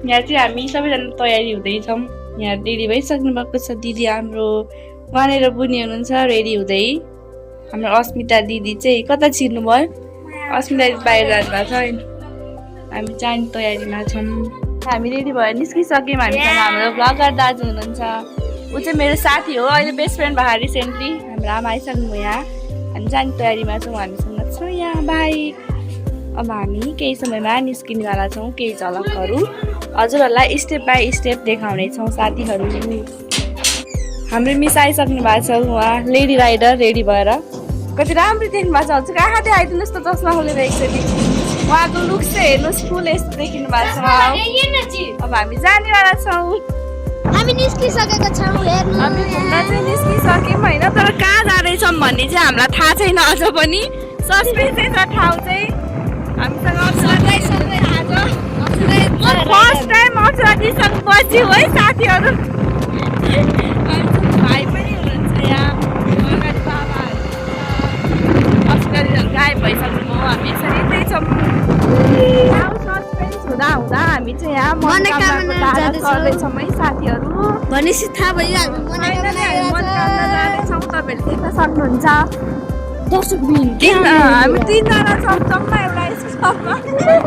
यहाँ चाहिँ हामी सबैजना तयारी हुँदैछौँ। यहाँ रेडी भइसक्नु भएको छ दिदी हाम्रो, वहाँनिर बुनी हुनुहुन्छ रेडी हुँदै। हाम्रो अस्मिता दिदी चाहिँ कता छिर्नु भयो? अस्मिता दिदी बाहिर जानुभएको छ। हामी जाने तयारीमा छौँ। हामी रेडी भएर निस्किसक्यौँ। हामीसँग हाम्रो ब्लगर दाजु हुनुहुन्छ, ऊ चाहिँ मेरो साथी हो, अहिले बेस्ट फ्रेन्ड भयो रिसेन्टली। हाम्रो आमा आइसक्नुभयो यहाँ। हामी जाने तयारीमा छौँ, हामीसँग छ यहाँ बाइक। अब हामी केही समयमा निस्किनेवाला छौँ। केही झलकहरू हजुरहरूलाई स्टेप बाई स्टेप देखाउनेछौँ साथीहरू। हाम्रो मिस आइसक्नु भएको छ, उहाँ लेडी राइडर रेडी भएर। कति राम्रो देख्नु भएको छ हजुर, कहाँ देखाइदिनुहोस् त चस्मा खोलिरहेको छ नि। उहाँको लुक्स चाहिँ हेर्नुहोस्, फुल यस्तो देखिनु भएको छ। अब हामी जानेवाला छौँ। हामी निस्किसकेका छौँ, हेर्नु। हामी घुम्न चाहिँ निस्किसक्यौँ होइन, तर कहाँ जाँदैछौँ भन्ने चाहिँ हामीलाई थाहा छैन अझ पनि। सस्पेन्स छ ठाउँ चाहिँ। हामीसँग फर्स्ट टाइम अप्सराजीसँग बस्यौँ है साथीहरू। भाइ पनि हुनुहुन्छ यहाँ, अगाडि बाबाहरू अप्सराजीहरू गायब भइसक्नुभयो। हामी यसरी हिँड्दैछौँ। सस्पेन्स हुँदा हुँदा हामी चाहिँ यहाँ मनोकामना गर्दैछौँ है साथीहरू। भनेपछि थाहा भयो हामी मनोकामना जाँदैछौँ, तपाईँहरूले देख्न सक्नुहुन्छ। दर्शक हामी तिनजना छौँ जम्मा एउटा स्कुलमा,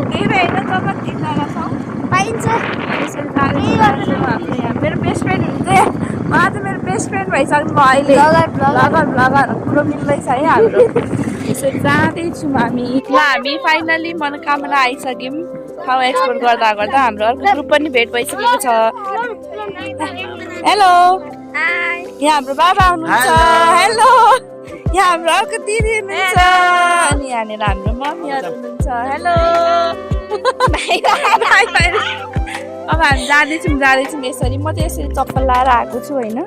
धेरै होइन जम्मा तिनजना छौँ। पाइन्छ मेरो बेस्ट फ्रेन्ड हुन्छ, उहाँ चाहिँ मेरो बेस्ट फ्रेन्ड भइसक्नु भयो अहिले। ब्लगर कुरो मिल्दैछ है हाम्रो। यसरी जाँदैछौँ हामी। ल हामी फाइनली मनोकामना आइसक्यौँ। ठाउँ एक्सप्लोर गर्दा गर्दा हाम्रो अर्को ग्रुप पनि भेट भइसकेको छ। हेलो, यहाँ हाम्रो बाबा हुनुहुन्छ। हेलो, यहाँ हाम्रो अर्को दिदी हुनुहुन्छ। अनि यहाँनिर हाम्रो मम्मीहरू हुनुहुन्छ। हेलो। अब हामी जाँदैछौँ यसरी। म चाहिँ यसरी चप्पल लाएर आएको छु होइन,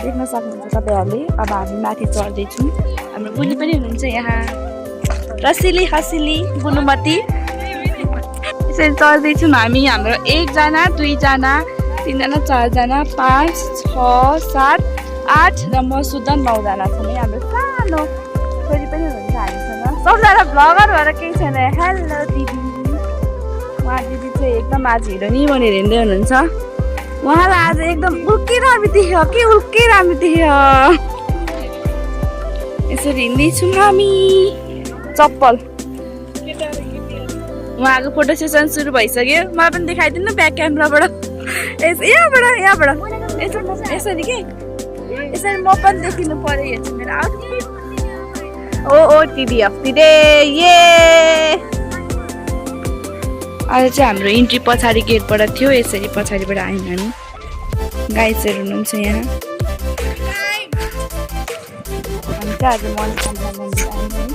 देख्न सक्नुहुन्छ तपाईँहरूले। अब हामी माथि चढ्दैछौँ। हाम्रो बुनी पनि हुनुहुन्छ यहाँ, रसिली हसिली बुनुमती। यसरी चढ्दैछौँ हामी। हाम्रो 1 जना 2 जना 3 जना 4 जना 5 6 7 8 र म सुधा 9 जना छौँ है। हाम्रो सानो छोरी पनि हुनुहुन्छ हामीसँग। सबजना ब्लगर भएर केही छैन। हेलो दिदी। उहाँ दिदी चाहिँ एकदम आज हिरोनी बनेर हिँड्दै हुनुहुन्छ। उहाँलाई आज एकदम उल्कै राम्रो देख्यो कि उल्कै राम्रो देख्यो। यसरी हिँड्दैछौँ हामी। चप्पल उहाँको फोटो सेसन सुरु भइसक्यो। मलाई पनि देखाइदिनु ब्याक क्यामेराबाट। यहाँबाट यसरी के यसरी म पनि देखिनु पर्यो। यो चाहिँ मेरो आउटफिट। ओ टिडीएफ दिदे ये। अहिले चाहिँ हाम्रो इन्ट्री पछाडि गेटबाट थियो, यसरी पछाडिबाट आयौँ हामी। गाइजहरू हुनुहुन्छ यहाँ। हामी चाहिँ आज मनोकामना मन्दिर आयौँ है।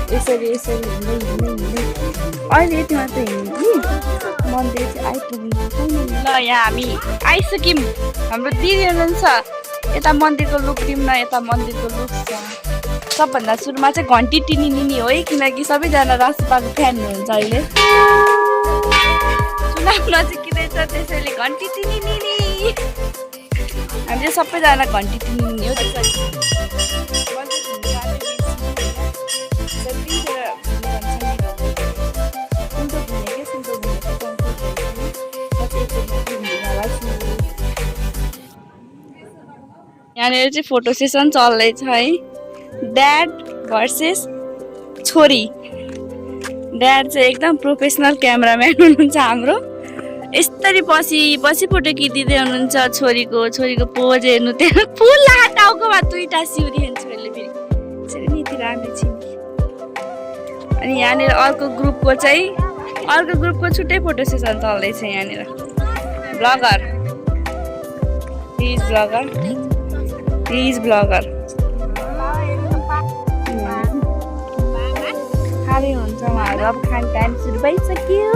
यसरी हिँड्दै अहिले यति मात्र हिँड्नु कि मन्दिर चाहिँ आइपुग्नु छैन। ल यहाँ हामी आइसक्यौँ। हाम्रो दिदी हुनुहुन्छ। यता मन्दिरको लुक दिउँ न, यता मन्दिरको लुक छ। सबभन्दा सुरुमा चाहिँ घन्टी टिनिनी हो है, किनकि सबैजना रासुपाको फ्यान हुनुहुन्छ अहिले। चुनाव नजिकिँदैछ त्यसैले घन्टी टिनिनी। हामी चाहिँ सबैजना घन्टी टिनिनी हो त्यसरी। यहाँनिर चाहिँ फोटो सेसन चल्दैछ है। ड्याड भर्सेस छोरी। ड्याड चाहिँ एकदम प्रोफेसनल क्यामेराम्यान हुनुहुन्छ हाम्रो। यसरी बसी फोटो खिचिदिँदै हुनुहुन्छ। छोरीको पोज हेर्नु, त्यहाँ फुल लागा टाउकोमा 2टा सिउरी हेर्नु छोरीले फेरि। यसरी नि यति राम्रो छिन्। अनि यहाँनिर अर्को ग्रुपको छुट्टै फोटो सेसन चल्दैछ यहाँनिर। ब्लगर खाली हुन्छ उहाँहरू। अब खाने टाइम सुरु भइसक्यो।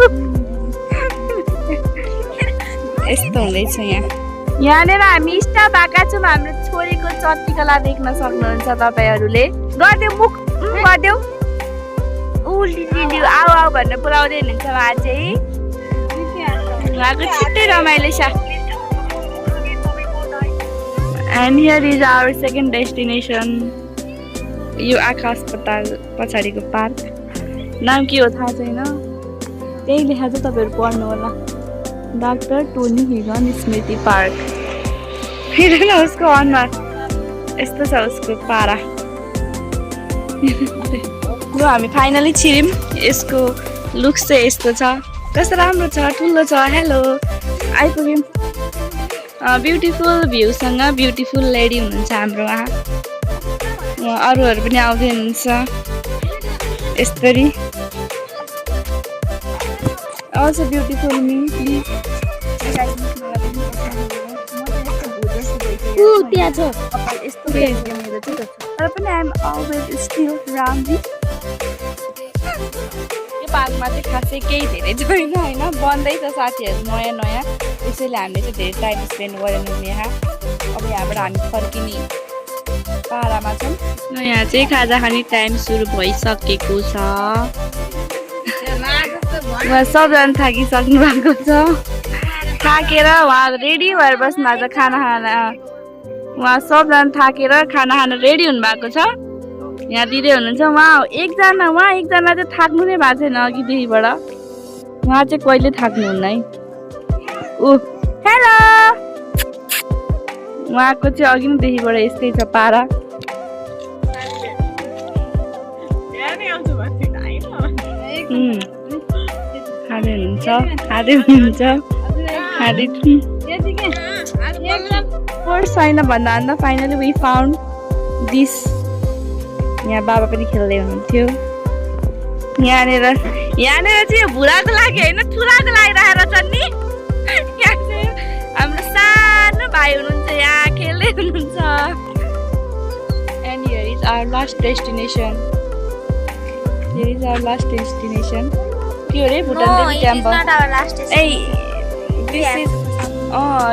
यस्तो हुँदैछ यहाँनिर हामी स्टाफ भएका छौँ। हाम्रो छोरीको चट्टीकला देख्न सक्नुहुन्छ तपाईँहरूले। गरिदेऊ मुख गरिदेऊ। आऊ भनेर पुऱ्याउँदै हुनुहुन्छ उहाँ चाहिँ। उहाँको छिट्टै रमाइलो छ। And here is our second destination. यो आकाश अस्पताल पछाडिको पार्क। नाम के हो थाहा छैन। त्यही लेखा चाहिँ तपाईँहरू पढ्नु होला डाक्टर टोनी हिगन स्मृति पार्क हेर न उसको अनुहार यस्तो छ उसको पारा ल हामी फाइनली छिर्यौँ यसको लुक्स चाहिँ यस्तो छ कस्तो राम्रो छ ठुलो छ हेलो आइपुग्यौँ ब्युटिफुल भ्यूसँग ब्युटिफुल लेडी हुनुहुन्छ हाम्रो उहाँ अरूहरू पनि आउँदै हुनुहुन्छ यसरी also beautiful me please त्यहाँ छ यस्तो भेट्यो मेरो चाहिँ तर पनि आइएम अलवेज स्टिल राम्री यो पार्कमा चाहिँ खासै केही धेरै छैन होइन बन्दै छ साथीहरू नयाँ नयाँ त्यसैले हामीले चाहिँ धेरै टाइम स्पेन्ड गरेनौँ यहाँ अब यहाँबाट हामी फर्किने पारामा छौँ यहाँ चाहिँ खाजा खाने टाइम सुरु भइसकेको छ उहाँ सबजना थाकिसक्नु भएको छ थाकेर उहाँ रेडी भएर बस्नु भएको छ खाना खान उहाँ सबजना थाकेर खाना खान रेडी हुनुभएको छ यहाँ दिँदै हुनुहुन्छ उहाँ एकजना चाहिँ थाक्नु नै भएको छैन अघिदेखिबाट उहाँ चाहिँ कहिले थाक्नुहुन्न है ऊ हेलो उहाँको चाहिँ अघिदेखिबाट यस्तै छ पारा खाँदै हुनुहुन्छ फर्स्ट छैन भन्दा अन्त फाइनली वी फाउन्ड दिस यहाँ बाबा पनि खेल्दै हुनुहुन्थ्यो यहाँनिर चाहिँ भुराको लागि होइन ठुलाको लागि राखेर छ नि यहाँ चाहिँ हाम्रो सानो भाइ हुनुहुन्छ यहाँ खेल्दै हुनुहुन्छ and here is our last destination के अरे भुटान देवी टेम्पल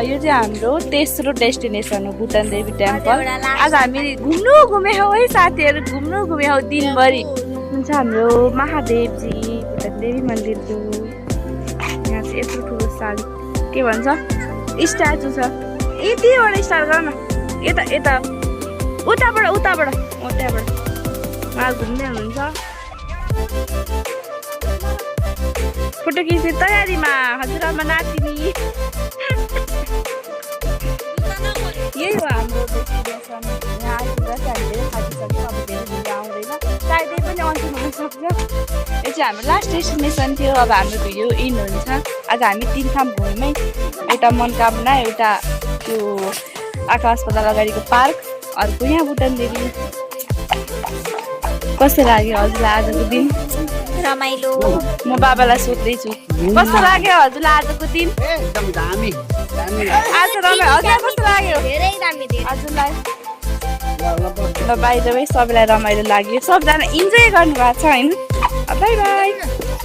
यो चाहिँ हाम्रो तेस्रो डेस्टिनेसन हो भुटान देवी टेम्पल आज हामी घुम्यौँ है साथीहरू घुम्यौँ दिनभरि हुन्छ हाम्रो महादेवजी भुटान देवी मन्दिरको यहाँ चाहिँ यत्रो ठुलो साल के भन्छ स्ट्याचु छ यतिबाट स्टार्ट गर न यता उताबाट उहाँ घुम्दै हुनुहुन्छ फोटो खिच्ने तयारीमा हजुरआमा नातिनी यही हो हाम्रो डेस्टिनेसन यहाँ आइपुग्दा चाहिँ हामीले खाइसक्यौँ अब धेरै भिडियो आउँदैन सायदै पनि अन्तिम हुनसक्छ यो चाहिँ हाम्रो लास्ट डेस्टिनेसन थियो अब हाम्रो भिडियो इन हुन्छ आज हामी 3 ठाउँ घुम्यौँ है एउटा मनोकामना एउटा त्यो आँखा अस्पताल अगाडिको पार्क अर्को यहाँ भुटान देवी कस्तो लाग्यो हजुरलाई आजको दिन रमाइलो म बाबालाई सोध्दैछु कस्तो लाग्यो हजुरलाई आजको दिन एकदम दामी आज रमाइलो हजुरलाई कस्तो लाग्यो धेरै दामी हजुरलाई ल बाइ द वे सबैलाई रमाइलो लाग्यो सबजना इन्जोय गर्नुभएको छ होइन बाई बाई